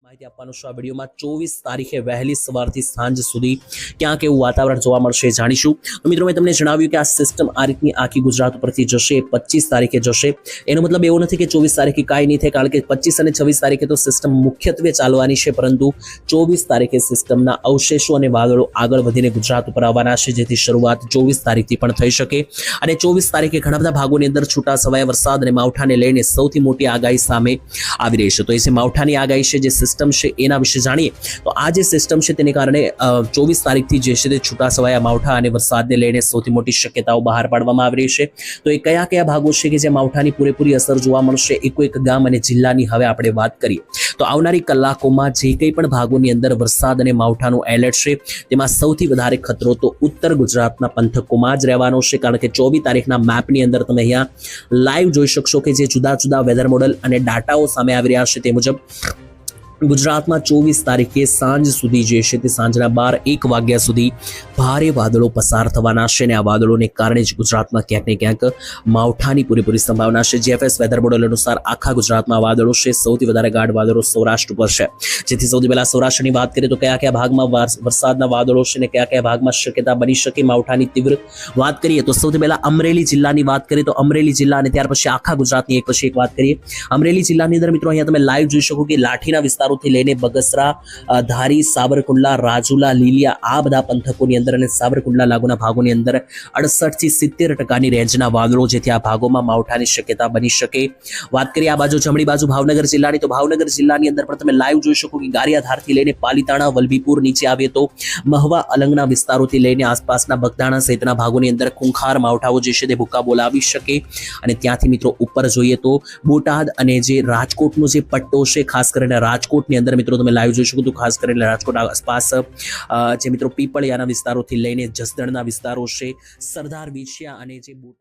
માહિતી આપવાનો છું આ વિડીયોમાં 24 તારીખે વહેલી સવારથી સાંજ સુધી ક્યાં કેવું વાતાવરણ જોવા મળશે જાણીશું। તો મિત્રો મેં તમને જણાવ્યું કે આ સિસ્ટમ આ રીતની આખી ગુજરાત ઉપરથી જશે, 25 તારીખે જશે। એનો મતલબ એવો નથી કે 24 તારીખે કાંઈ નહીં થાય, કારણ કે 25 અને 26 તારીખે તો સિસ્ટમ મુખ્યત્વે ચાલવાની છે, પરંતુ 24 તારીખે સિસ્ટમના અવશેષો અને વાદળો આગળ વધીને ગુજરાત ઉપર આવવાના છે, જેથી શરૂઆત 24 તારીખથી પણ થઈ શકે। અને 24 તારીખે ઘણા બધા ભાગોની અંદર છૂટા છવાયા વરસાદ અને માવઠાને લઈને સૌથી મોટી આગાહી સામે આવી રહી છે। તો એ જે માવઠાની આગાહી છે, જે સિસ્ટમ છે એના વિશે જાણીએ તો આ જે સિસ્ટમ છે તેને કારણે 24 તારીખથી જે છે તે છૂટા છવાયા માવઠા અને વરસાદને લઈને સૌથી મોટી શક્યતાઓ બહાર પાડવામાં આવી રહી છે। તો એ કયા કયા ભાગો છે કે જે માવઠાની પૂરેપૂરી અસર જોવા મળશે, એક ગામ અને જિલ્લાની હવે આપણે વાત કરીએ તો આવનારી કલાકોમાં જે કંઈ પણ ભાગોની અંદર વરસાદ અને માવઠાનું એલર્ટ છે તેમાં સૌથી વધારે ખતરો તો ઉત્તર ગુજરાતના પંથકોમાં જ રહેવાનો છે, કારણ કે 24 તારીખના મેપની અંદર તમે અહીંયા લાઈવ જોઈ શકશો કે જે જુદા જુદા વેધર મોડલ અને ડાટાઓ સામે આવી રહ્યા છે તે મુજબ ગુજરાતમાં 24 તારીખે સાંજ સુધી જે છે તે સાંજના 12-1 વાગ્યા સુધી ભારે વાદળો પસાર થવાના છે અને આ વાદળોને કારણે જ ગુજરાતમાં ક્યાંક ને ક્યાંક માવઠાની પૂરેપૂરી સંભાવના છે। જીએફએસ વેધર મોડલ અનુસાર આખા ગુજરાતમાં વાદળો છે, સૌથી વધારે ગાઢ વાદળો સૌરાષ્ટ્ર ઉપર છે, જેથી સૌથી પહેલા સૌરાષ્ટ્રની વાત કરીએ તો કયા કયા ભાગમાં વરસાદના વાદળો છે અને કયા કયા ભાગમાં શક્યતા બની શકે માવઠાની તીવ્ર વાત કરીએ તો સૌથી પહેલા અમરેલી જિલ્લાની વાત કરીએ તો અમરેલી જિલ્લા અને ત્યાર પછી આખા ગુજરાતની એક પછી એક વાત કરીએ। અમરેલી જિલ્લાની અંદર મિત્રો અહીંયા તમે લાઈવ જોઈ શકો કે લાઠીના થી લઈને બગસરા, ધારી, સાવરકુંડલા, રાજુલા, લીલિયા આ બધા પંથકોની અંદર અને સાવરકુંડલા લાગુના ભાગોની અંદર 68 થી 70% રેન્જના વાદળો, જેથી આ ભાગોમાં માવઠાની શક્યતા બની શકે। વાત કરીએ આ બાજુ જમણી બાજુ ભાવનગર જિલ્લાની તો ભાવનગર જિલ્લાની અંદર પણ તમે લાઈવ જોઈ શકો કે ગારિયાધારથી લઈને પાલીતાણા, વલભીપુર નીચે આવીએ તો મહવા, અલંગના વિસ્તારોથી લઈને આસપાસના બગદાણા સહિતના ભાગોની અંદર ખૂંખાર માવઠાઓ જે છે તે ભૂકા બોલાવી શકે। અને ત્યાંથી મિત્રો ઉપર જોઈએ તો બોટાદ અને જે રાજકોટનો જે પટ્ટો છે, ખાસ કરીને રાજકોટની અંદર મિત્રો તમે લાઈવ જોઈ શકો તો ખાસ કરીને રાજકોટ આસપાસ જે મિત્રો પીપળિયાના વિસ્તારોથી લઈને જસદણના વિસ્તારો છે, સરદાર વિછિયા અને જે બોટાદ